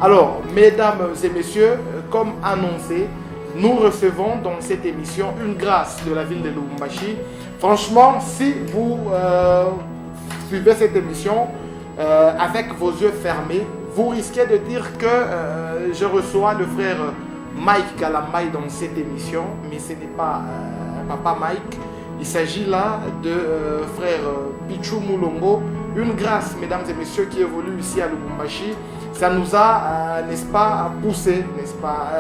Alors, mesdames et messieurs, comme annoncé, nous recevons dans cette émission une grâce de la ville de Lubumbashi. Franchement, si vous suivez cette émission avec vos yeux fermés, vous risquez de dire que je reçois le frère Mike Kalambay dans cette émission, mais ce n'est pas Papa Mike. Il s'agit là de frère Pichu Mulongo, une grâce, mesdames et messieurs, qui évolue ici à Lubumbashi. Ça nous a, n'est-ce pas, poussé, n'est-ce pas.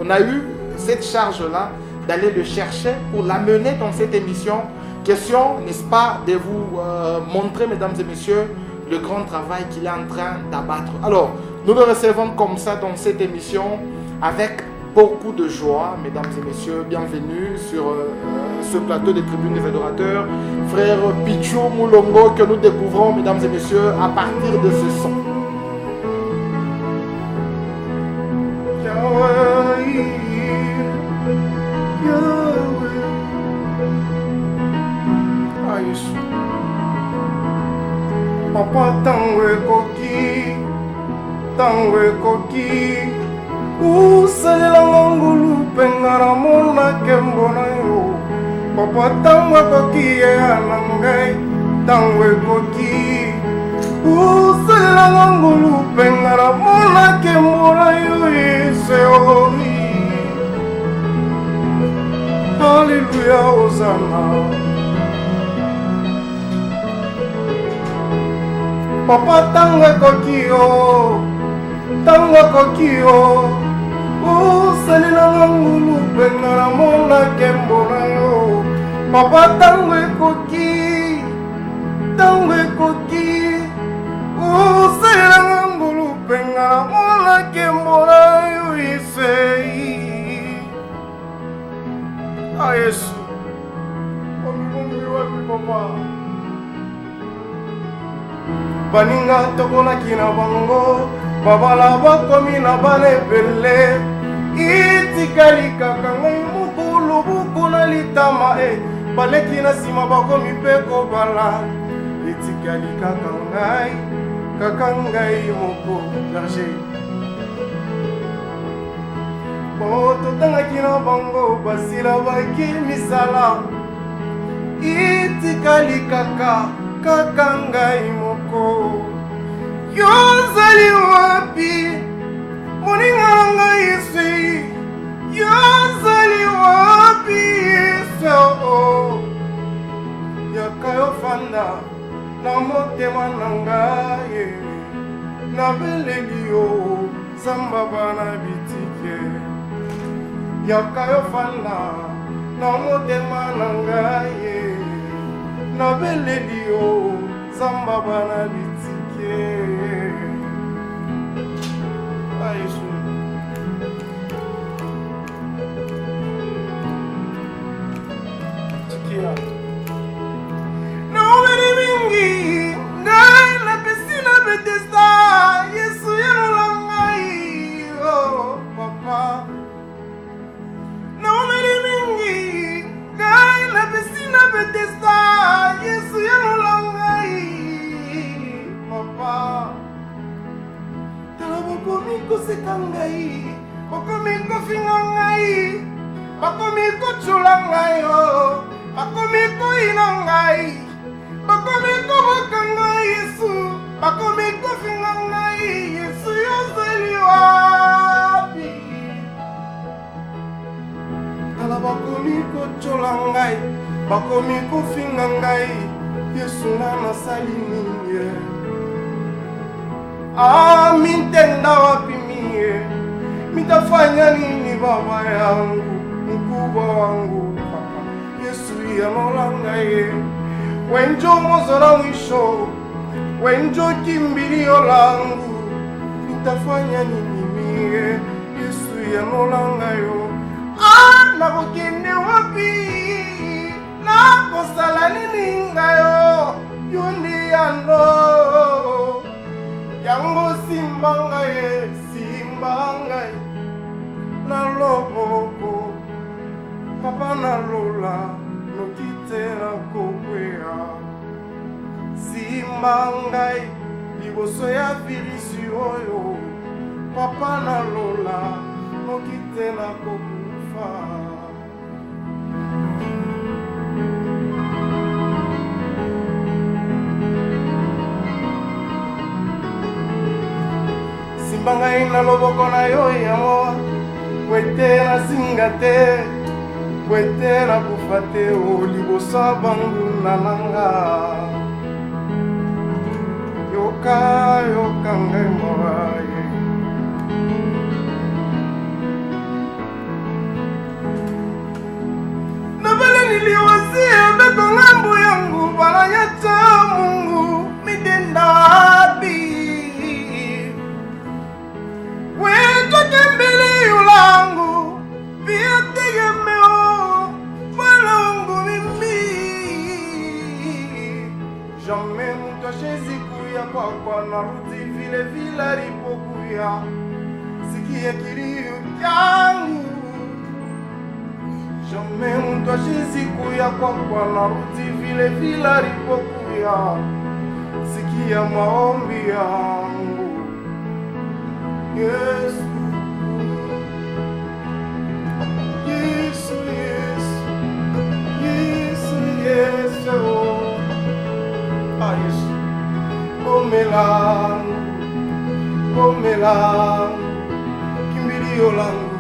On a eu cette charge-là d'aller le chercher pour l'amener dans cette émission. Question, n'est-ce pas, de vous montrer, mesdames et messieurs, le grand travail qu'il est en train d'abattre. Alors, nous le recevons comme ça dans cette émission avec beaucoup de joie, mesdames et messieurs. Bienvenue sur ce plateau des tribunes des adorateurs. Frère Pichu Mulongo, que nous découvrons, mesdames et messieurs, à partir de ce son. Papa tangue koki usalela ngulu pengara mona kembona yo. Papa tangue koki anangai tangue koki usalela ngulu pengara mona kembona yo iseori. Hallelujah, Hosanna. Papa tangue kokio, usalila ngulu pengara mona kembona yo. Papa tangue koki, usalila ngulu pengara mona kembona yo isei. Ah Yesu, omi wapi papa? Baninga tokolaki na bango, babala bakomi na banebele. Itikali kaka ngai mokulu buku na litama baleki na nsima bakomi mpe kobala. Itikali kaka ngai moko berger. Bo totangaki na bango basila baki misala. Itikali kaka ngai moko. Yozali wapi moninga ngai Yesu? Yozali wapi Yesu? Yakayo fanda na motema na ngai, na beleli yo zamba bana bitike. Yakayo fanda na motema na ngai, na beleli yo zamba bana bitike. Aishu tikia na umeri mingi ngai na pisina Bethesda. Yesu yalola ngai, oh papa. Na umeri mingi ngai na pisina Bethesda. Yesu yalola ngai, papa. Tala bakomi koseka ngai, bakomi kofinga ngai, bakomi kochula ngai, oh. Bakomi koina ngai, bakomi koboka ngai Yesu, bakomi kofinga ngai Yesu. Yozali wapi? Tala bakomi kochula ngai, bakomi kofinga ngai Yesu. Nana sali nini? Mintenda wapi mie? Mitafanya nini baba yangu, mkubwa wangu papa? Yesu yanola ngai, wenjo mwanzo na mwisho, wenjo kimbilio langu. Mitafanya nini mie? Yesu yanola ngai. Nakokende wapi? Nakosala nini ngayo? Yundi yando yango simba ngai na loboko. Papa nalola nokite na kokwea. Simba ngai liboso ya virisi oyo papa nalola noki te nakokufa. Simba ngai na loboko na yo yango, kwete nazinga te, kwete nakufa te, o liboso bangu na nanga. Yoka yoka ngai mawaye, nabale niliwasi ebeko ngambu yangu, balanyata Mungu midendabi. Wento kembele yulangu, pia tegemeo malangu mimi. Jamais mtu ashezikuya kwa narudi vile vile alipokuya. Sikia kilio changu. Jamais mtu ashezikuya kwa narudi vile vile alipokuya. Sikia maombi yangu. Yes, yes, yes, yes, yes, oh, ah yes, gomelangu, gomelangu, kimbilio langu,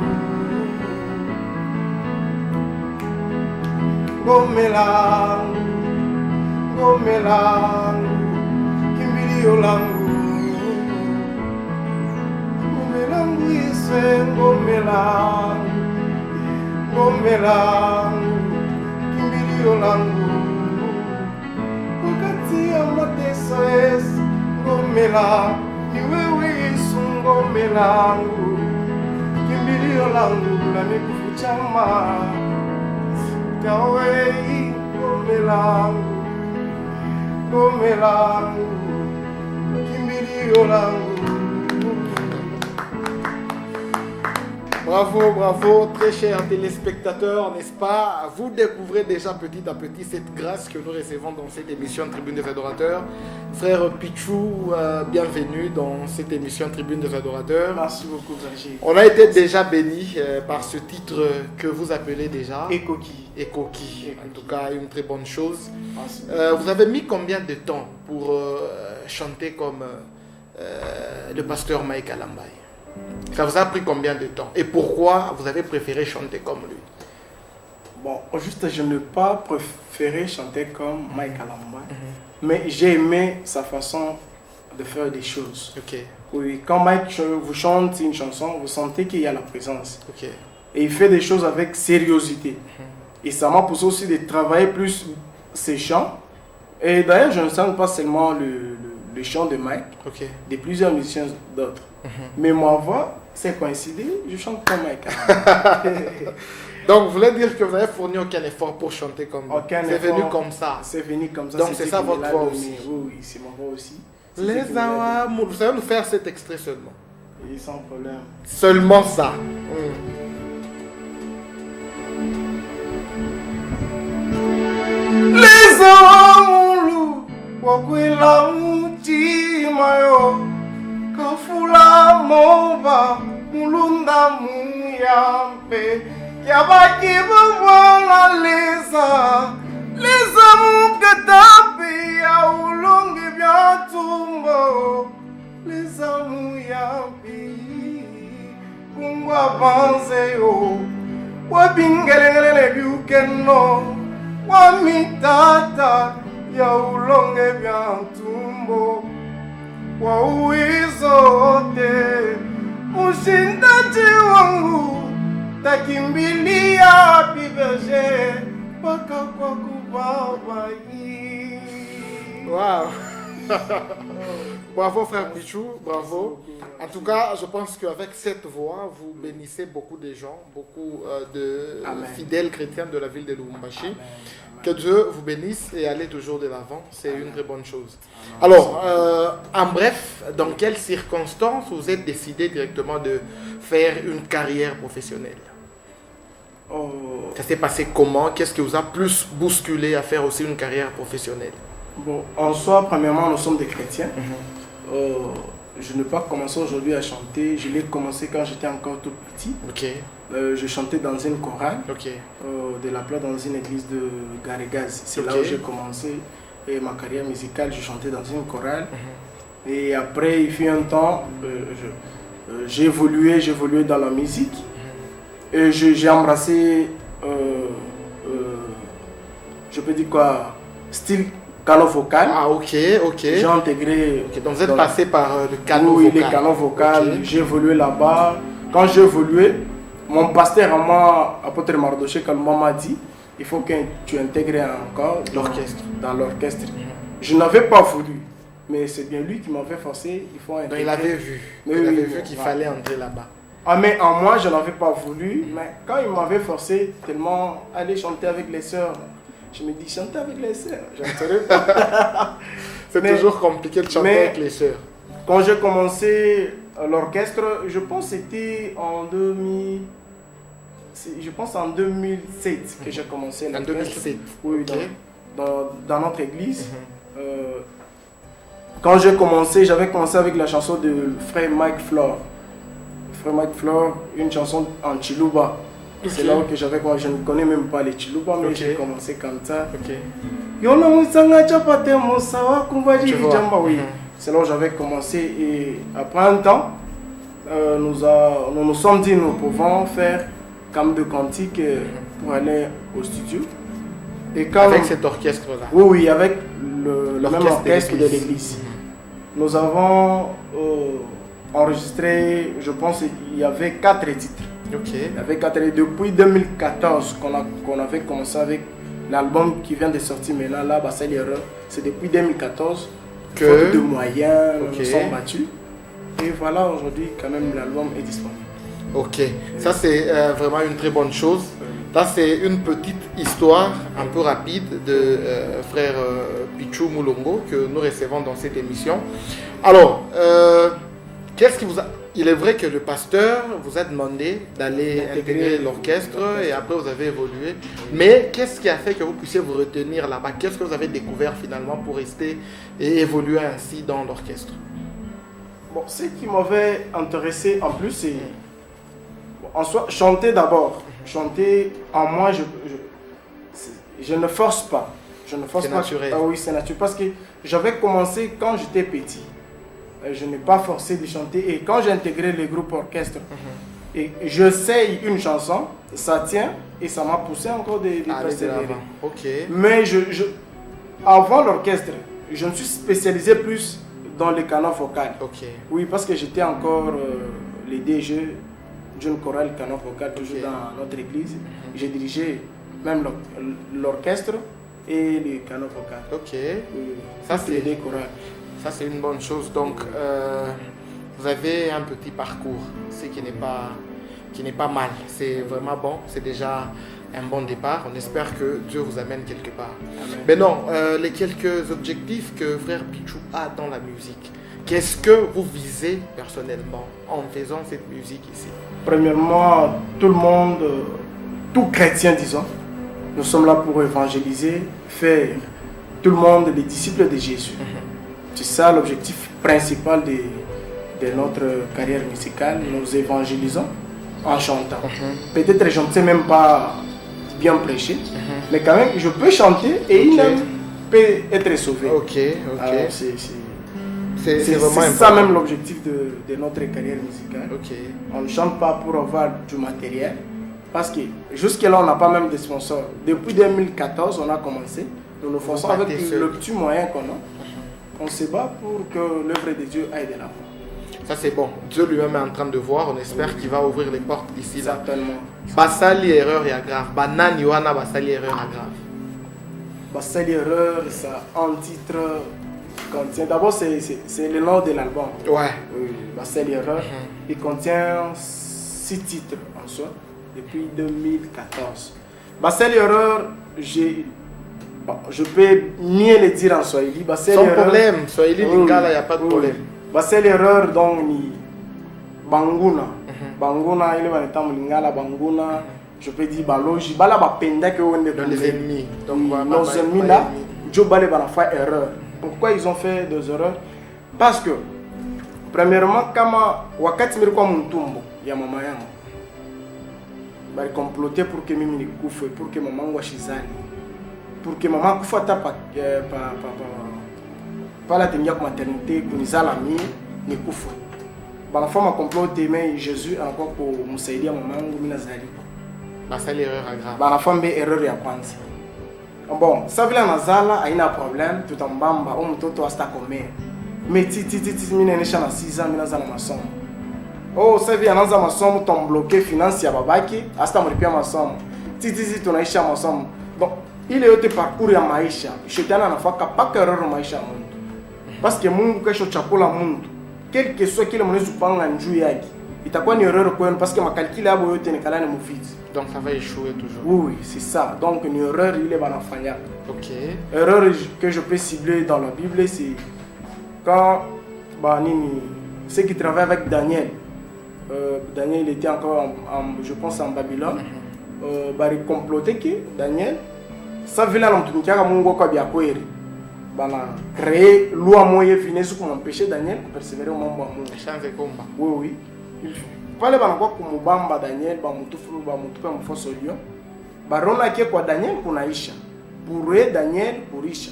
gomelangu, gomelangu, kimbilio langu. Ngomelangu, ngomelangu, kimbilio langu. Wakati ya mateso Yesu, ngomelangu, ni wewe Yesu, ngomelangu, kimbilio langu la mikufu chama. Kawe, ngomelangu, ngomelangu, kimbilio langu. Bravo, bravo, très chers téléspectateurs, n'est-ce pas? Vous découvrez déjà petit à petit cette grâce que nous recevons dans cette émission Tribune des Adorateurs. Frère Pichou, bienvenue dans cette émission Tribune des Adorateurs. Merci beaucoup, Verger. On a été déjà bénis par ce titre que vous appelez déjà Ekoki. Ekoki. En tout cas, une très bonne chose. Merci. Vous avez mis combien de temps pour chanter comme le pasteur Mike Alambaye? Ça vous a pris combien de temps? Et pourquoi vous avez préféré chanter comme lui? Bon, juste, je n'ai pas préféré chanter comme Mike Alambaye, mais j'ai aimé sa façon de faire des choses. Ok. Oui, quand Mike vous chante une chanson, vous sentez qu'il y a la présence. Ok. Et il fait des choses avec sériosité. Et ça m'a poussé aussi de travailler plus ses chants. Et d'ailleurs, je ne sens pas seulement le chant de Mike, Ok. de plusieurs musiciens d'autres. Mais ma voix, c'est coïncidé, je chante comme Mike. Donc, vous voulez dire que vous n'avez fourni aucun effort pour chanter comme lui? Aucun C'est venu effort. comme ça. C'est venu comme ça. Donc, c'est ça Dieu qui votre me l'a voix donné. aussi. Oui, oui, c'est ma voix aussi. C'est Les Dieu qui me l'a donné. amours, vous savez nous faire cet extrait seulement. Et sans problème. Seulement ça. Les amours, wakwila mutima yo, kafula moba, mulunda muyambe, yabaki bubwana leza, les amours katapi ya ulungi bya tumbo, les amours yambi, kungwa banze yo, wabingelengele byukeno, wamitata ya ulonge bya tumbo wa uizote ushindaji wangu takimbilia pibeje paka kwa kubabai. Wow. Bravo frère Pichou, bravo. En tout cas, je pense qu'avec cette voix, vous bénissez beaucoup de gens, beaucoup de fidèles chrétiens de la ville de Lubumbashi. Amen. Que Dieu vous bénisse et allez toujours de l'avant, c'est une très bonne chose. Alors, en bref, dans quelles circonstances vous êtes décidé directement de faire une carrière professionnelle? Oh, Ça s'est passé comment? Qu'est-ce qui vous a plus bousculé à faire aussi une carrière professionnelle? bon, en soi, premièrement, nous sommes des chrétiens. je n'ai pas commencé aujourd'hui à chanter. Je l'ai commencé quand j'étais encore tout petit. Ok. Je chantais dans une chorale Ok. de la place dans une église de Garégaz. C'est là Ok. où j'ai commencé ma carrière musicale. Je chantais dans une chorale. Et après, il fut un temps, j'ai évolué dans la musique. Et j'ai embrassé, je peux dire quoi, style canot vocal. Ah, ok, ok. J'ai intégré. Ok, donc vous êtes passé par le canot Oui, vocal. les canaux vocaux. Ok. J'ai évolué là-bas. Quand j'ai évolué, mon pasteur à moi, apôtre Mardoché Kalma, m'a dit il faut que tu intègres encore L'orchestre. dans l'orchestre. Je n'avais pas voulu, mais c'est bien lui qui m'avait forcé. Il faut Donc intégrer. il avait vu. Oui, Il avait oui, vu oui, qu'il ouais. fallait entrer là-bas. Ah, mais en moi, je n'avais pas voulu. Mais quand il m'avait forcé tellement aller chanter avec les sœurs, je me dis chanter avec les sœurs. Je ne saurais pas. C'est Mais- toujours compliqué de chanter mais- avec les sœurs. Quand j'ai commencé l'orchestre, je pense que c'était en 2000. Je pense en 2007 que j'ai commencé En l'orchestre. 2007. Oui, Ok. dans notre église. Quand j'ai commencé, j'avais commencé avec la chanson de frère Mike Flore. Frère Mike Flore, une chanson en Chiluba. C'est Ok. là que j'avais commencé. Je ne connais même pas les Chiluba, mais Ok. j'ai commencé comme ça. Ok. Yona Moussanga Chapate Moussawa Kumbaji Tu vois. Jamba, oui. Mhm. C'est là où j'avais commencé et après un temps, nous nous sommes dit nous pouvons faire comme de cantiques pour aller au studio. Et quand Avec cet orchestre-là. Oui, oui, avec le même L'orchestre de orchestre de l'église. l'église. Nous avons enregistré, je pense, il y avait 4 titres. Ok. Il y avait 4 titres. Depuis 2014 qu'on avait commencé avec l'album qui vient de sortir maintenant, là, Bassel Erreur. C'est depuis 2014 Que- faute de moyens, Ok. nous sommes battus. Et voilà, aujourd'hui, quand même, l'album est disponible. Ok. Ça, c'est vraiment une très bonne chose. Là, c'est une petite histoire un peu rapide de frère Pichou Moulongo que nous recevons dans cette émission. Alors, qu'est-ce qui vous a... Il est vrai que le pasteur vous a demandé d'aller intégrer l'orchestre et après vous avez évolué. Mais qu'est-ce qui a fait que vous puissiez vous retenir là-bas? Qu'est-ce que vous avez découvert finalement pour rester et évoluer ainsi dans l'orchestre? Bon, ce qui m'avait intéressé en plus, c'est en soi, chanter d'abord. Chanter, en moi, je ne force pas. Je ne force C'est pas. naturel. Ah oui, c'est naturel. Parce que j'avais commencé quand j'étais petit. Je n'ai pas forcé de chanter. Et quand j'ai intégré le groupe orchestre, et j'essaye une chanson, ça tient, et ça m'a poussé encore de Allez de persévérer. l'avant. Ok. Mais avant l'orchestre, je me suis spécialisé plus dans les canaux vocaux. Ok. Oui, parce que j'étais encore les DG d'une chorale canon vocal, toujours Ok. dans notre église. J'ai dirigé même l'orchestre et les canaux vocaux. Ok. Oui, Ça, c'est c'est- des chorales. Ça, c'est une bonne chose. Donc, vous avez un petit parcours, ce qui n'est pas mal. C'est vraiment bon. C'est déjà un bon départ. On espère que Dieu vous amène quelque part. Amen. Mais non, les quelques objectifs que frère Pichou a dans la musique, qu'est-ce que vous visez personnellement en faisant cette musique ici? Premièrement, tout le monde, tout chrétien, disons, nous sommes là pour évangéliser, faire tout le monde des disciples de Jésus. C'est ça l'objectif principal de notre carrière musicale. Nous évangélisons en chantant. Peut-être je ne sais même pas bien prêcher, mais quand même, je peux chanter et Ok. une âme peut être sauvée. Ok, ok. Alors, C'est c'est vraiment ça important. même l'objectif de notre carrière musicale. Ok. On ne chante pas pour avoir du matériel, parce que jusque-là, on n'a pas même de sponsors. Depuis 2014, on a commencé. Nous nous forçons avec battez seul. le petit moyen qu'on a. On se bat pour que l'œuvre de Dieu aille de l'avant. Ça, c'est bon. Dieu lui-même est en train de voir. On espère qu'il va ouvrir les portes d'ici là. Certainement. Basali erreur ya grave. Banani wana basali erreur ya grave. Basali Erreur, ça un titre contient. D'abord, c'est le nom de l'album. Ouais. Oui, Basali Erreur. Il contient 6 titres en soi depuis 2014. Basali Erreur, je peux mieux le dire en Swahili. Basali Sans Erreur- problème. Swahili Oui, Lingala, il n'y a pas de oui. problème. Basali Erreur, donc, ni Banguna. Banguna, il va être Lingala, Banguna. Je peux dire Baloji. Bala Bapenda que on est Dans les ennemis. Donc, Oui, voilà, nos bah, ennemis bah, là, ennemis. Joe Balé va faire erreur. Pourquoi ils ont fait des erreurs? Parce que Premièrement, kama wakati nilikuwa mtumbo ya mama yangu, bali comploter pour que mimi nikufe, pour que mama yangu ashizali, pour que mama kufa ta pa la tengia kwa maternité kunizala mimi nikufe. Banafanya comploter mais Jésus encore pour msaidia mama yangu mimi nazali. Basa l'erreur grave. Banafanya erreur ya kwanza. Bon, ça vile nazala haina problème, tutambamba au mtoto asitakomea. Mais mimi naenesha na 6 ans mimi nazala masomo. Oh, ça vile anaanza masomo tombloquer finance ya babaki, hasta mlipia masomo. Tunaisha masomo. Bon, ile yote parcours ya maisha, shetani anafaka paka erreur maisha ya mtu. Parce que Mungu kesho chakula mtu. Quel que soit kile mnaweza kupanga njuu yake. Itakuwa ni erreur kwenu parce que makalkile yabo yote ni kalani muvide. Donc ça va échouer toujours. Oui, c'est ça. Donc une erreur il est banafanya. OK. Erreur que je peux cibler dans la Bible, c'est quand ceux qui travaillent avec Daniel. Daniel il était encore je pense en Babylone. Bari comploter que Daniel ça vient là mtumikiaka Mungu kwa bya kweli. Bana créer loi moye finesse pour m'empêcher Daniel de persévérer au mambo ya Mungu. Change combat. Oui. Pale banakuwa kumubamba Daniel bamutufuru bamutupe mfoso lio. Barona kie kwa Daniel kunaisha. Pour Daniel purisha.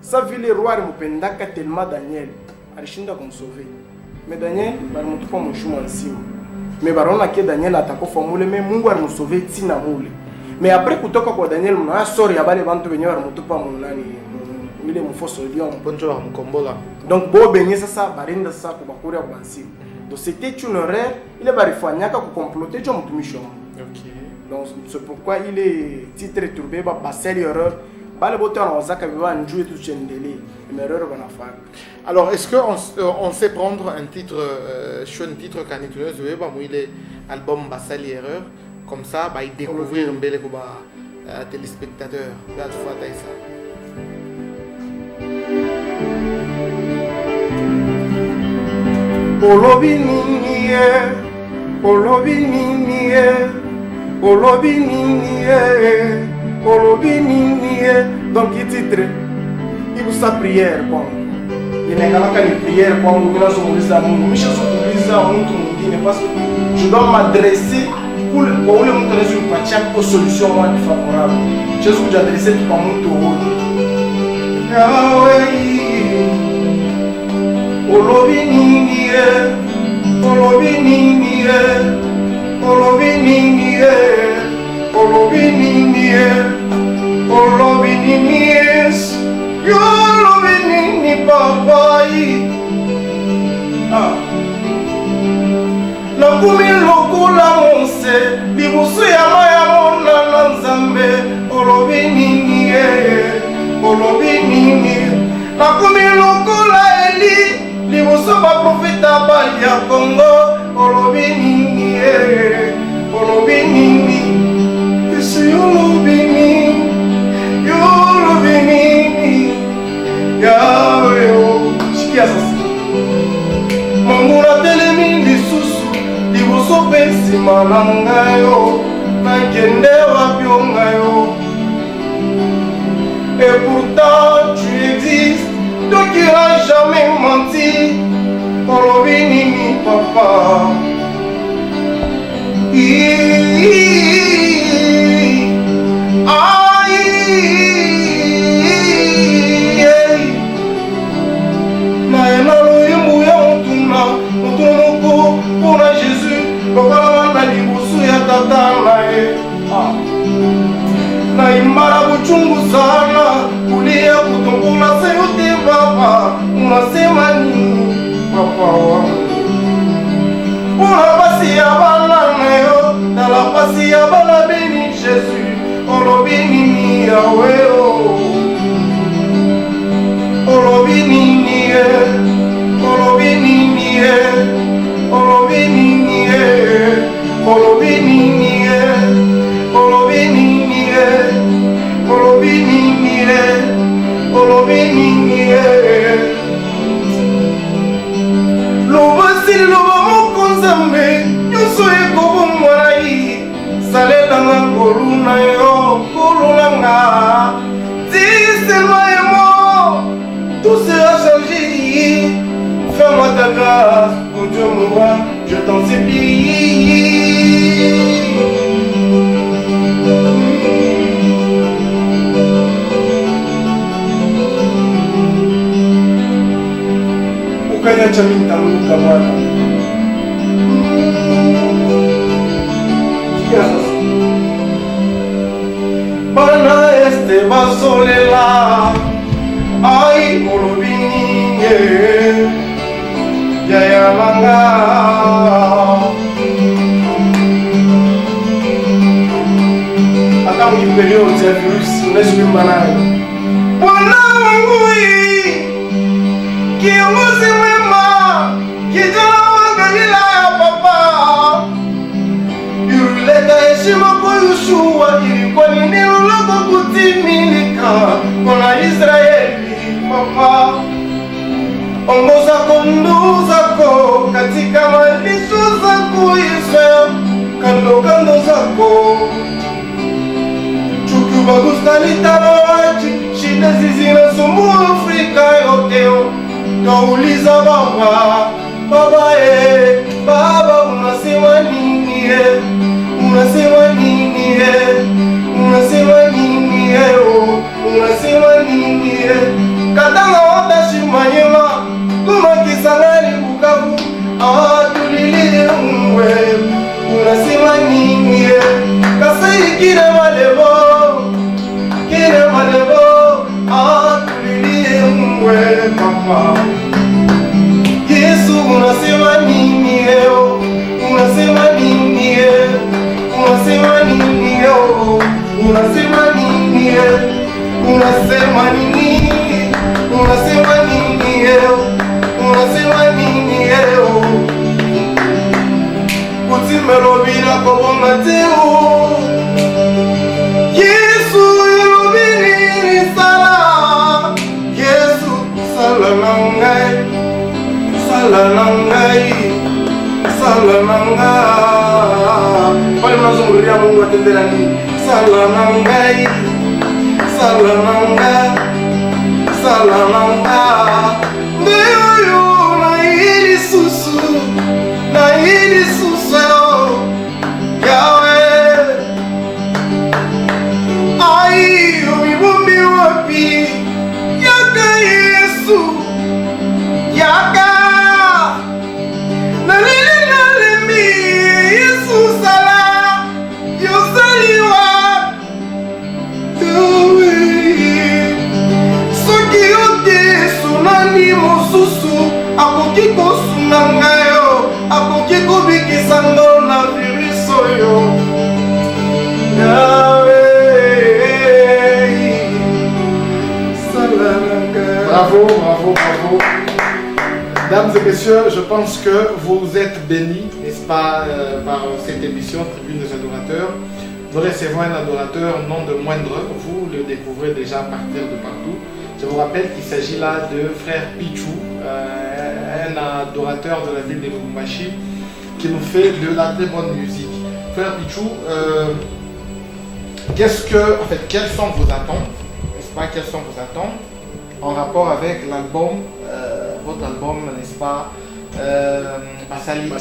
Ça vile roi alimupendaka tellement Daniel alishinda kumsauver. Mais Daniel balimutupa mshumo nsima. Mais barona kie Daniel atakofa mule mais Mungu alimsauver tina mule. Mais après kutoka kwa Daniel mna sorry ya bale bantu wenyewe balimutupa munani ile mfoso lio mponjo wa mkombola. Donc bo benye sasa barinda sasa kubakuri ya kubansi. Donc c'était une erreur, il est barifanyaka ku comploter jo mtumishi wa Mungu. OK. Donc c'est pourquoi il est titre turbé ba passer erreur. Bale bote wanawazaka biwa njue tu chendele. Une erreur banafaka. Alors est-ce que on sait prendre un titre un titre canituleuse weba mu ile album Basali erreur comme ça ba découvrir mbele ko ba téléspectateurs. Là tu vois ça. Olobi nini donc il titre il vous sa prière quoi il n'est pas une prière quoi on veut se mobiliser Mungu je suis mobiliser mtu mwingine parce que je dois m'adresser pour le monde résoudre pas chaque solution moi favorable je suis adresser tout par mtu wote Yahweh Olobi nini papai nakumi lokola monse libusu ya maya mona na nzambe olobi nini nakumi lokola Eli libusu ba profeta ba ya Kongo olobi nini Yesu olobi nini Yahweh shikia sasa Mangura telemi lisusu libusu pe nsima na ngayo nakende wapi ngayo et pourtant tu existes toi qui n'as jamais menti olobi nini papa na imara buchungu sana kulia kutumbula sayuti baba unasema nini papa wangu unapasi ya bana nayo na la pasi ya bana beni Jésus olobi nini Yahweh olobi nini olobi nini olobi nini olobi nini olobi nini olobi nini olobi nini lobasi loba mokonzambe nyonso ekobomwai salelanga koluna yo kolunanga disema emo tout sera changé fais-moi ta grâce acha mimi nitaanguka bwana. Sikia sasa. Bana este basolela ai molobinge ya ya langa ata mkipeleo za virusi unashimba nayo Bwana wangu kiongozi mwema kijana wangu bila ya papa yuleta heshima kwa Yoshua ilikuwa ni neno lako kutimilika kwa Israeli papa ongoza kondoo zako katika malisho zako Israeli kando kando zako chukuba bustani tawaji shida zinasumbua Afrika yote kauliza baba baba unasema nini unasema nini unasema nini unasema nini katanga watashimanyema kuma kisangani Bukavu tulilie mwe unasema nini Kasai kile malebo tulilie mwe papa Yesu unasema nini leo unasema nini unasema nini leo unasema nini unasema nini unasema nini leo unasema nini leo kutimelo bila kobonga teo Yesu yubini sala Yesu sala nangai Salamanga pale mnazungumzia Mungu atendea nini Salamanga ndio na hili susu yawe ayo mibumbi wapi yaka Yesu yaka akoki kosunga ngayo akoki kobikisa ngo na virus oyo Bravo. Mesdames et messieurs, je pense que vous êtes bénis, n'est-ce pas, par cette émission Tribune des adorateurs. Nous recevons un adorateur non de moindre, vous le découvrez déjà à partir de partout. Je vous rappelle qu'il s'agit là de frère Pichou, un adorateur de la ville de Lubumbashi qui nous fait de la très bonne musique. Frère Pichou, quelles sont vos attentes, n'est-ce pas, quelles sont vos attentes en rapport avec l'album, votre album, n'est-ce pas, Basali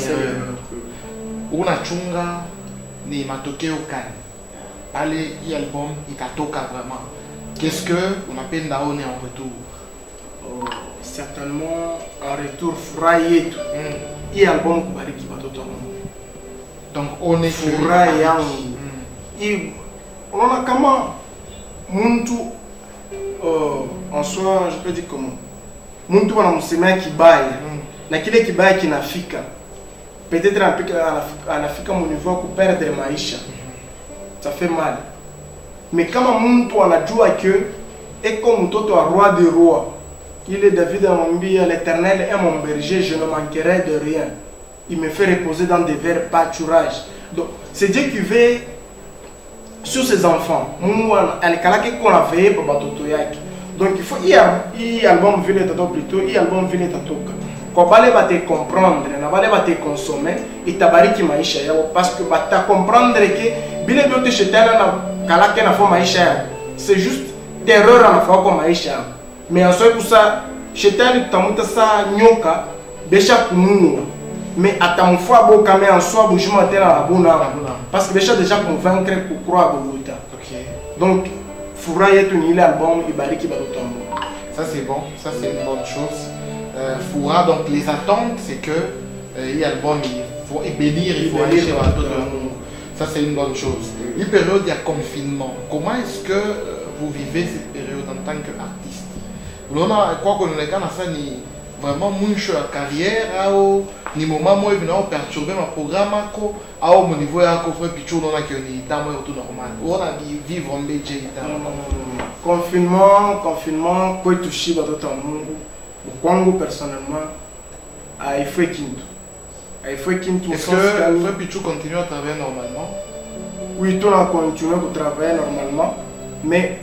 Unachunga ni Matokeo Kani. Allez, l'album, ikatoka vraiment. Qu'est-ce que on appelle Naone en retour? Certainement en retour furahi hii album kubariki watoto wangu. Donc on est furahi yangu. Hii unaona kama mtu en soi je peux dire comment mtu anamsemea kibaya na kile kibaya kinafika peut-être anafika mon niveau ku perdre maisha. Ça fait mal. Mais kama mtu anajua que est comme mtoto wa roi des rois, il est David anamwambia l'Éternel est mon berger, je ne manquerai de rien. Il me fait reposer dans des verts pâturages. Donc c'est Dieu qui veille sur ses enfants. Mungu alikalaki kuna veille pour batoto yake. Donc il faut il album vile tato plutôt il album vile tatoka. Kwa bale ba te comprendre na bale ba te consommer itabariki maisha yao parce que ba ta comprendre que bile biote shetani na kalake na fo maisha yao. C'est juste terreur na fo kwa maisha yao. Mais en soi pour ça shetani tutamuta sa nyoka besha kumua. Mais atamfua boka mais en soi bujuma tena la bona parce que besha déjà convaincre pour croire Bogota. OK. Donc furahi yetu ni ile album ibariki batoto. Ça c'est bon, ça c'est une bonne chose. Foura, donc les attentes, c'est que il y a l'album, il faut bénir, il faut aller chez Bateau de Mungu. Ça, c'est une bonne chose. Une période, il y a confinement. Comment est-ce que vous vivez cette période en tant qu'artiste? Quoi qu'on ait quand ni vraiment mon carrière, ni moment moi il vient perturber ma programme, au niveau à coffre pichou dans la qui est tout normal. On a vivre en métier. Confinement, quoi touché Bateau de Mungu. Au Congo personnellement, il faut qu'il est-ce que Pichou continue à travailler normalement? Oui, tout a continué à travailler normalement, mais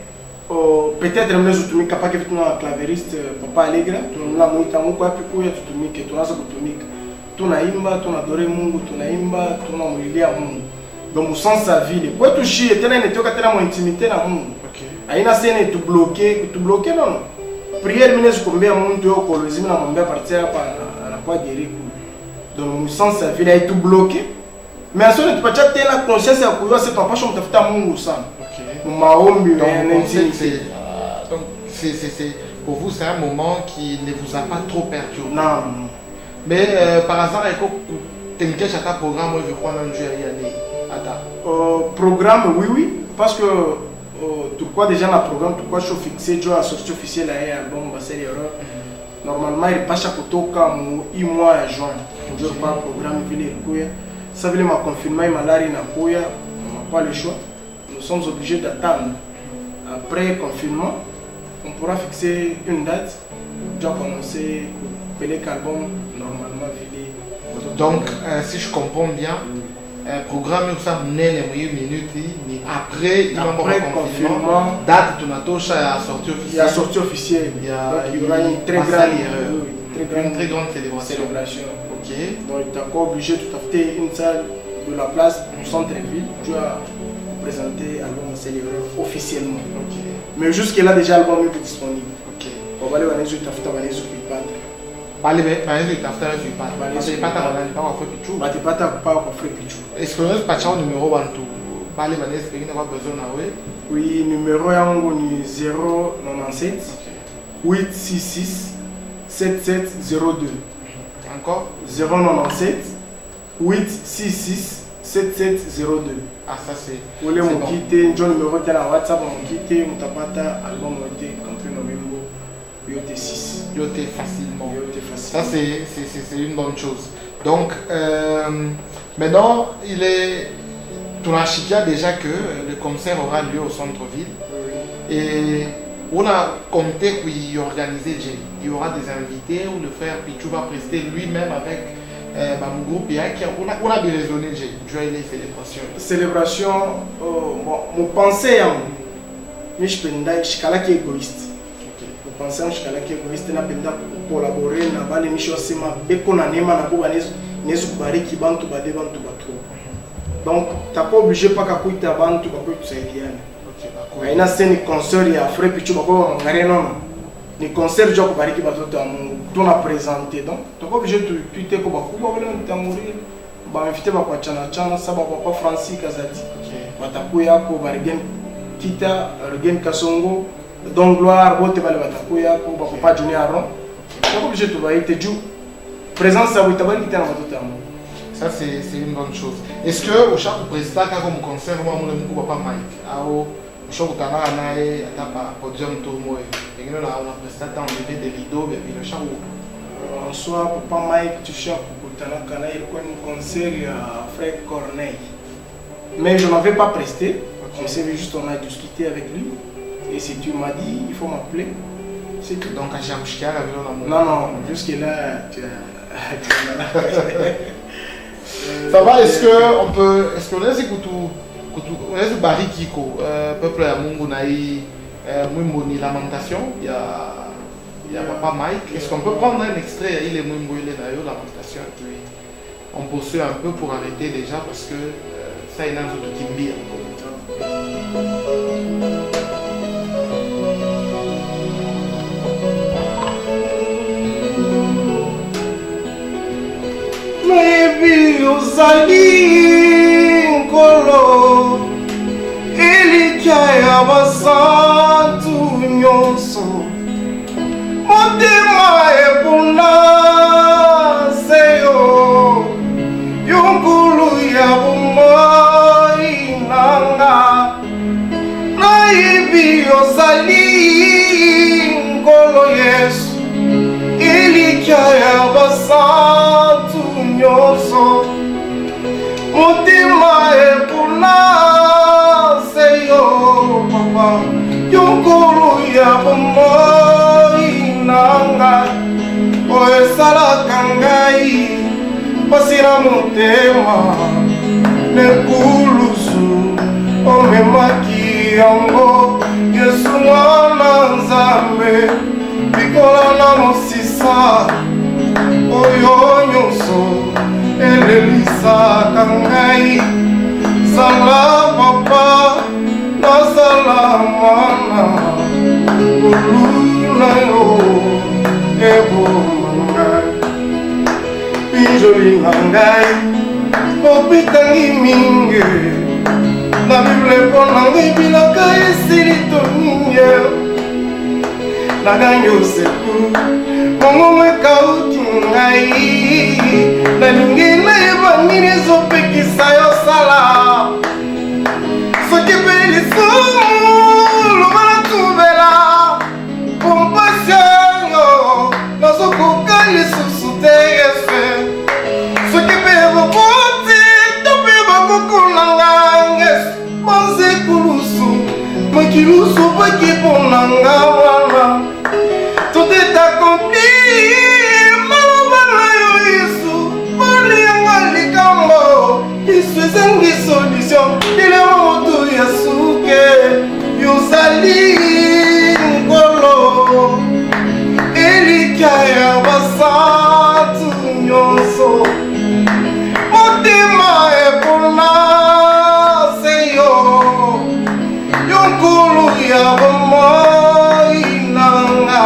peut-être que nous sommes capables de faire un clavériste, Papa Allegra, nous avons fait un peu de temps, nous avons tout naimba, tout adoré Mungu, tout naimba, tout namoulié à Mungu. Donc nous sommes sa vie. Quoi toucher, était là, n'était qu'à mon intimité à Mungu. Aïna scène tout bloqué non. Prière minute combien Mungu au colosime na mambia partir à la quoi guérir. Donc nous sommes sa vie là tout bloqué. Mais ensuite tu peux déjà tenir la conscience à courir c'est pas je me tafuta Mungu sana. Donc c'est pour vous c'est un moment qui ne vous a pas trop perturbé. Non. Mais par hasard, tu as un programme où je crois que tu y aller. Programme, oui, parce que tout quoi déjà dans le programme, tout quoi je suis fixé, je suis sorti officiel à l'album, normalement il passe à côté comme 8 mois à juin. Je pas un programme, ça veut dire que confinement, il m'a l'air on n'a pas le choix. Nous sommes obligés d'attendre. Après le confinement, on pourra fixer une date. Déjà commencer le album normalement. Donc, si je comprends bien, programme ça n'est les minutes, mais après le confinement, date de notre à sortie officielle. Il y a sortie officielle. Il y aura une très grande célébration. Ok. Donc, tu es encore obligé de t'acheter une salle de la place du centre-ville. Tu as présenté l'album officiellement. Okay. Mais jusque-là, déjà, l'album est disponible. Ok. On va aller voir les autres after, les autres est-ce que nous avons numéro bantu? Oui, numéro yango ni 097 866 7702. Encore 097 866 7702. Ah, ça c'est. Vous voulez mon quitter, j'ai numéro de la WhatsApp, mon quitter, mon tapata, album monté, compris nos membres, yote 6. Yote facilement. Ça c'est une bonne chose. Donc, maintenant, il est. Tu as déjà que le concert aura lieu au centre-ville. Oui. Et on a compté qu'il y organisé, il y aura des invités où le frère Pichou va prester lui-même avec. Mon groupe on a bien raisonné tu as les célébrations. Célébration, mon pensée mais je suis égoïste. Mon pensée je suis égoïste na penda collaborer na bale mission sema beko na nema na ko nezu bariki bantu bade bantu batro. Donc tu pas obligé pas ka kuita bantu ka kuita kusaidiana. OK. Ina scène concert ya frère Pichou bako ngare non. Les concerts de Bariki Batoto on a présenté donc tu pas obligé de tweeter ko bakuba wala ntamuri ba invité ba kwa chana saba papa Francis Kazati batakuya ko barigen kita regen Kasongo donc gloire bote bale batakuya ko ba papa Junior tu pas obligé de baiter du présence ça vous tabani kita na Batoto. Ça c'est une bonne chose. Est-ce que au chaque président comme concert moi mon papa Mike ao chaque canard nae atapa podium tournois et nous on a présenté enlever des rideaux et le chaque en soi papa Mike tu cherches pour Tana Kana il quoi un concert à frère Corneille mais je n'avais pas presté. On s'est vu juste on a discuté avec lui et si tu m'as dit il faut m'appeler c'est tout. Donc à Jamshkia non jusque là tu ça va. Est-ce que on laisse on bariki ko peuple ya Mungu na mwimbo ni lamentation il y a papa Mike. Est-ce qu'on peut prendre un extrait il est mwimbo il est na yo lamentation et puis on poursuit un peu pour arrêter déjà parce que ça ina nzo tukimbia. Maybe uzali nkolo Elikaya basantu nyonso Motema ebuna seyo yungulu ya bomoi nanga naibi ozali ngolo Yesu ilikia ya basantu nyonso motema ebuna seyo papa yungulu ya bomoi nanga oesalaka ngai pasi na motema nekulusu omemaki yango Yesu mwana Nzambe bikola na mosisa oyo nyonso elelisaka ngai zala papa nazala mwana oluna yo eboma ngai pinjolinga ngai opitangi mingi na Bible mpona ngai bilaka esili toninge nagangi oseku mongongo ekauki ngai nalingi nayeba nini ezopekisa yosala soki mpe lisumu loba natubela kompasi yango nazokoka lisusu te efe soki mpe boboti to mpe bakoko na ngange banzekulusu makilusu baki mpona nga wana tout est accompli maloba na yo Yesu bolianga likambo Yesu ezangi solution ile moto ya suke yozali ngolo elika ya basantu nyonso motema epona seyo yonkulu ya bomoi nanga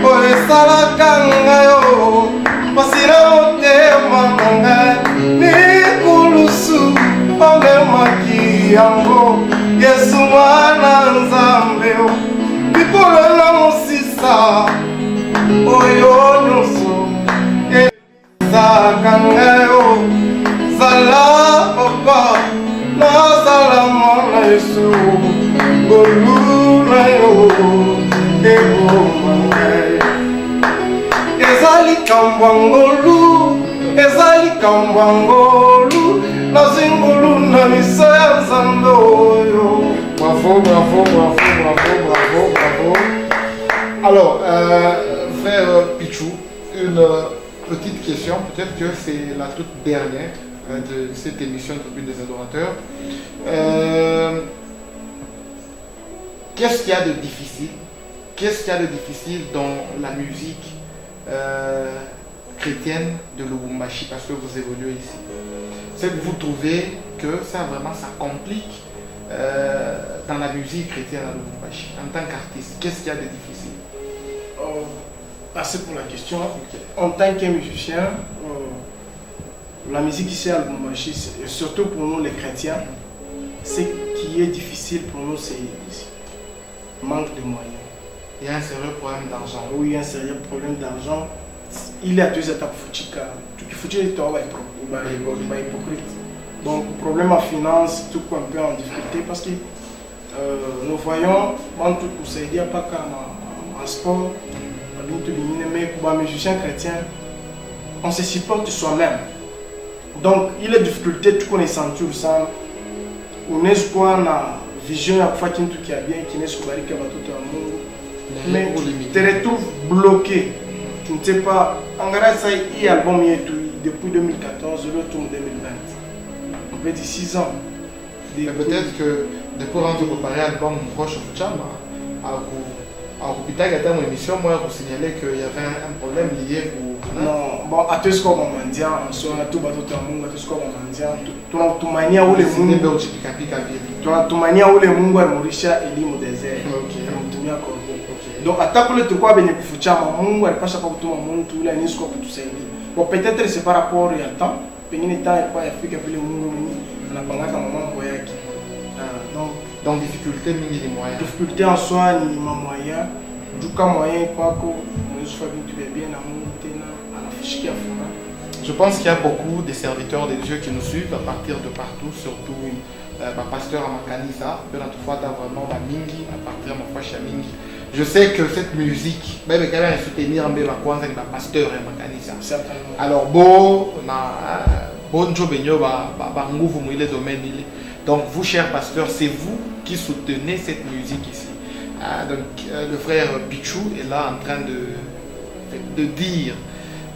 oesalaka ngai pasi na motema nanga nikulusu omemaki yango Yesu mwana Nzambe bikolo na mosisa oyo nyonso ezalaka ngai zala papa nazala mwana Yesu ngoluna yo eboma ngai ezali kambwangolu nazwi ngolu na miso ya Nzambe oyo. Bravo. Alors, frère Pichou, une petite question, peut-être que c'est la toute dernière de cette émission de Tribune des Adorateurs. Qu'est-ce qu'il y a de difficile? Qu'est-ce qu'il y a de difficile dans la musique chrétienne de Lubumbashi, parce que vous évoluez ici? C'est que vous trouvez que ça complique dans la musique chrétienne à Lubumbashi, en tant qu'artiste? Qu'est-ce qu'il y a de difficile? Merci pour la question. Okay. En tant que musicien, la musique ici à Lubumbashi, surtout pour nous les chrétiens, ce qui est difficile pour nous, c'est manque de moyens. Il y a un sérieux problème d'argent. Oui, il y a un sérieux problème d'argent. Il y a deux étapes. Hypocrite. Donc, problème en finance, tout un peu en difficulté parce que nous voyons, en tout cas, il n'y a pas qu'en sport, mais pour les musiciens chrétiens, on se supporte soi-même. Donc, il y a des difficultés, tout qu'on est senti au sein. On est quoi na vision à fois qui est bien, qui n'est pas tout le monde. Mais tu te retrouves bloqué. Tu ne sais pas. En grâce à il album depuis 2014, le tour 2020. On peut dire 6 ans. Peut-être que depuis qu'on a préparé l'album proche de Chama, à l'hôpital, il y a une émission, moi, pour signaler qu'il y avait un problème lié au. Non, bon, à tout ce qu'on m'a dit, sur tout le monde, à tout ce qu'on m'a dit, tout manière où les monde. Tout manière où les monde, Mauricia et l'île désert. Donc, à ta collègue, tu vois, ben, il faut que tu aies un monde, elle passe à tout le monde, tout le monde, tout ça. Bon, peut-être que c'est par rapport au temps, mais il y a un temps, il y a plus le monde, on a pas un moment, donc, difficulté, ni les moyens. Difficulté en soi, ni les moyens. Du coup, moyen quoi que nous soyons bien à la fiche qui a fait. Je pense qu'il y a beaucoup de serviteurs de Dieu qui nous suivent à partir de partout, surtout pasteur Amakanisa, vraiment Mingi, à partir de ma Mingi. Je sais que cette musique, même quand même soutenir un pasteur Amakanisa. Alors bon, donc vous chers pasteurs, c'est vous qui soutenez cette musique ici. Donc le frère Pichou est là en train de dire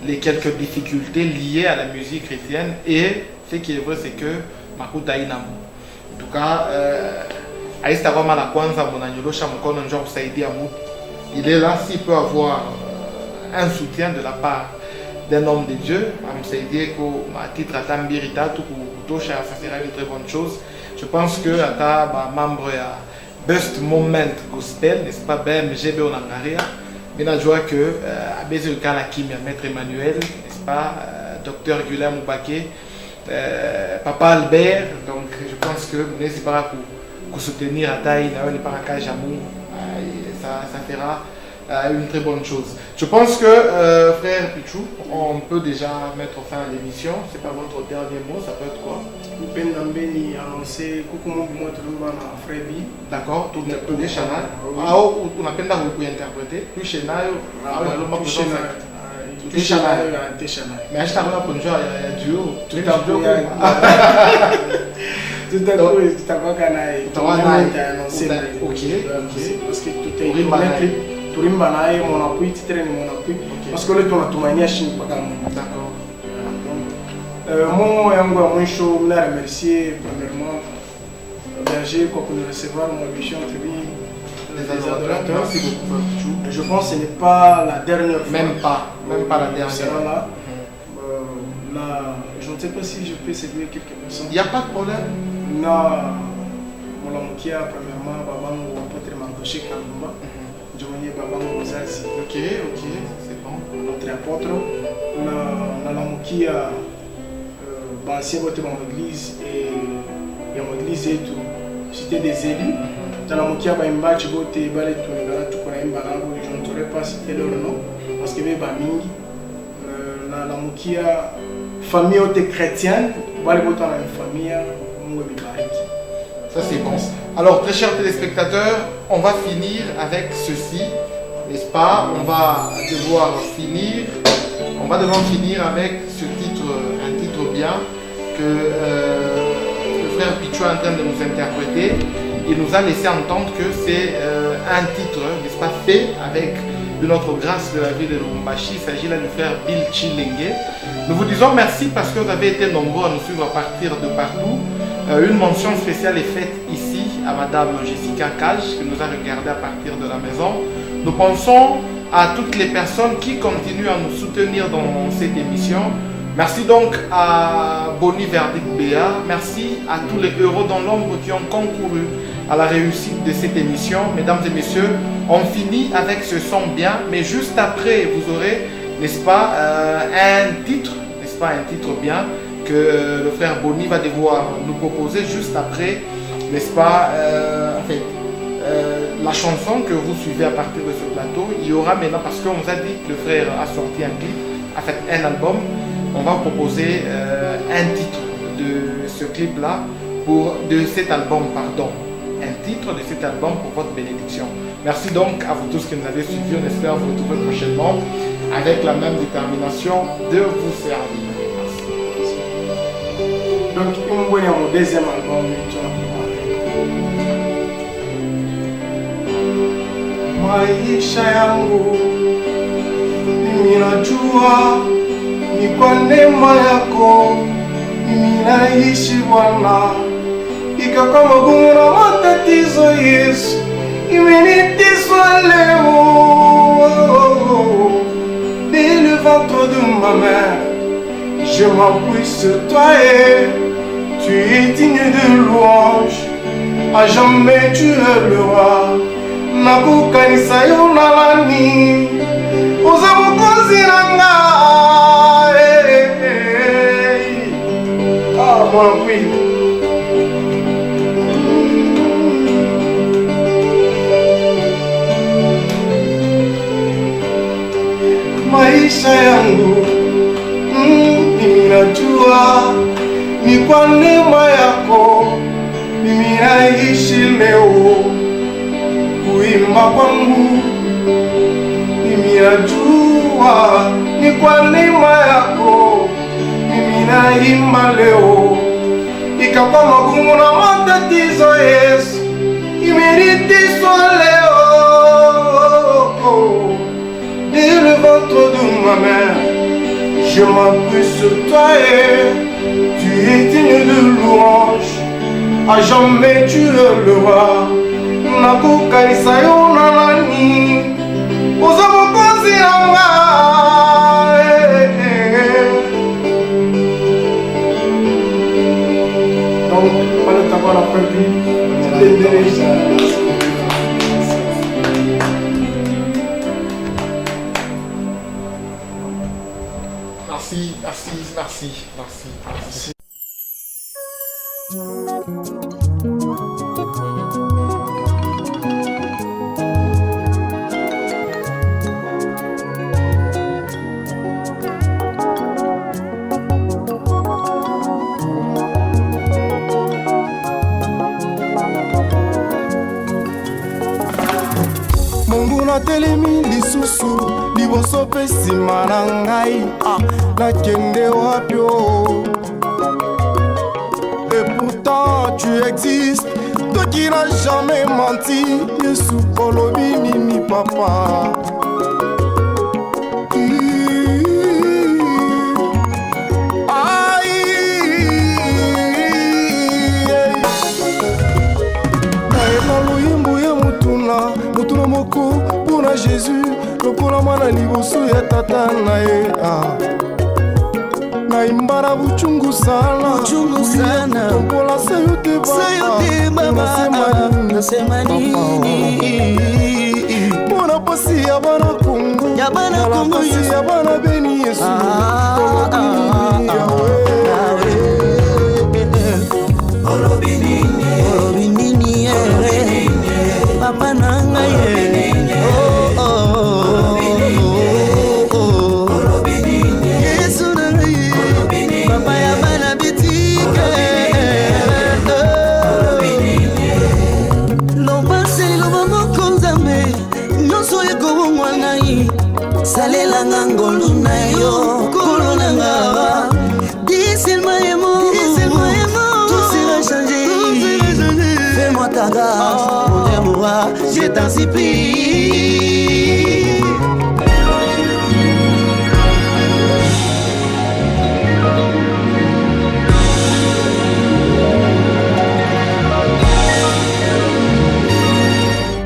les quelques difficultés liées à la musique chrétienne, et ce qui est vrai c'est que Makuta Inamu. En tout cas, il est là s'il peut avoir un soutien de la part d'un homme de Dieu, ça sera une très bonne chose. Je pense que à membre Best Moment Gospel, n'est-ce pas, BMGB en Angaria, mais je vois que Bézé Kimia, Maître Emmanuel, n'est-ce pas, Docteur Guillaume Moubake, Papa Albert, donc je pense que n'hésitez pas pour soutenir à taille, ça fera une très bonne chose. Je pense que frère Pichou, on peut déjà mettre fin à l'émission. C'est pas votre dernier mot, ça peut être quoi? D'accord, tout le chanal. Ah, on appelle ça vous interpréter. Plus chanal, plus chanal. Mais je t'avoue pour jouer à duo. Tout à ok. Parce que tout est Turimba naye mon appui, titre ni mon appui. Parce que le ton a tout manié chine pas dans mon. D'accord. Moi, yango à mon show, je remercier premièrement Berger pour nous recevoir mon émission très bien. Les adorateurs, merci beaucoup. Je pense que ce n'est pas la dernière fois. Même pas la dernière. Là, je ne sais pas si je peux séduire quelques personnes. Il n'y a pas de problème. Non, mon Lamukia, premièrement, Babang ou Apôtre Mangoché Kalumba. Ok, c'est bon. Notre apôtre, na Lamukia, ancien vote dans l'église et dans l'église et tout, c'était des élus. Dans Lamukia, il y a un match vote et balai tout le gars, tout connaît je ne saurais pas citer leur nom parce que les Bamingi, na Lamukia, famille chrétienne, balai vote dans une famille, ça c'est bon. Alors très chers téléspectateurs, on va finir avec ceci, n'est-ce pas? On va devoir finir avec ce titre, un titre bien que le frère Pichou est en train de nous interpréter. Il nous a laissé entendre que c'est un titre, n'est-ce pas, fait avec une autre grâce de la ville de Lubumbashi. Il s'agit là du frère Bill Chilenge. Nous vous disons merci parce que vous avez été nombreux à nous suivre à partir de partout. Une mention spéciale est faite ici à Madame Jessica Cage qui nous a regardé à partir de la maison. Nous pensons à toutes les personnes qui continuent à nous soutenir dans cette émission. Merci donc à Bonnie Verdict Béa. Merci à tous les héros dans l'ombre qui ont concouru à la réussite de cette émission. Mesdames et messieurs, on finit avec ce son bien, mais juste après, vous aurez, n'est-ce pas, un titre bien que le frère Bonnie va devoir nous proposer juste après, n'est-ce pas, la chanson que vous suivez à partir de ce plateau. Il y aura maintenant, parce qu'on nous a dit que le frère a sorti un clip, un album, on va proposer un titre de ce clip-là, de cet album, pardon. Un titre de cet album pour votre bénédiction. Merci donc à vous tous qui nous avez suivis. On espère vous retrouver prochainement avec la même détermination de vous servir. Donc, on va mon deuxième album. Maisha yangu mimi najua ni kwa neema yako mimi naishi Bwana, ikaka magumu na matatizo Yesu imenitiswa leo. Dès le ventre de ma mère, je m'appuie sur toi et tu es digne de louange. À jamais tu es le roi. Nakukanisa yo nalani Oza mukozi nanga. Ah, mon oui. maisha yangu. Mimi najua ni kwa neema yako mimi naishi leo. Kuimba kwangu mimi najua ni kwa neema yako mimi naimba leo. Ikawa magumu na matatizo, Yesu imenitiswa leo. Dès le ventre de ma mère, je m'appuie sur toi et tu es digne de louange. À jamais tu es le roi. Nakukanisa yo na nani oza mokonzi yanga. Donc pale takuwa na pepi titenderesha. Merci. Mungu natelemi lisusu liboso pe sima na ngai, nakende wapi o? Et pourtant tu existes, toi qui n'as jamais menti. Yesu olobi nini papa? Mutuna moko pona Jésus, lokola mwana liboso ya tata na ye. Naimba na buchungu sana, tombola sayo te baba, nasema nini? Pona pasi ya bana Kongo, pasi ya bana Beni Yesu. Papa nanga ye, Yesu nanga ye, papa ya bana bitike. Lobase loba moko nzambe, nyonso ekobongwa ngai. Salela nga ngolu na yo, kolo nanga. Dis-moi et moi, tout sera changé. Fais-moi ta grâce. Je t'en supplie.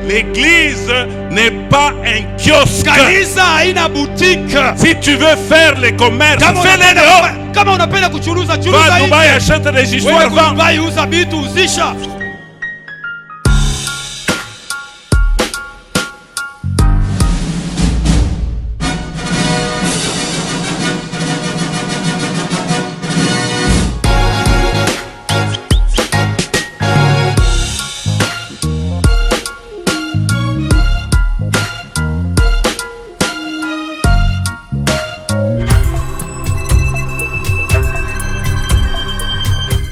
L'église n'est pas un kiosque. Boutique. Si tu veux faire les commerces, fais-les dehors. Kama unapenda kuchuruza Va Dubaï, achète des histoires. Dubai uza vitu uzisha.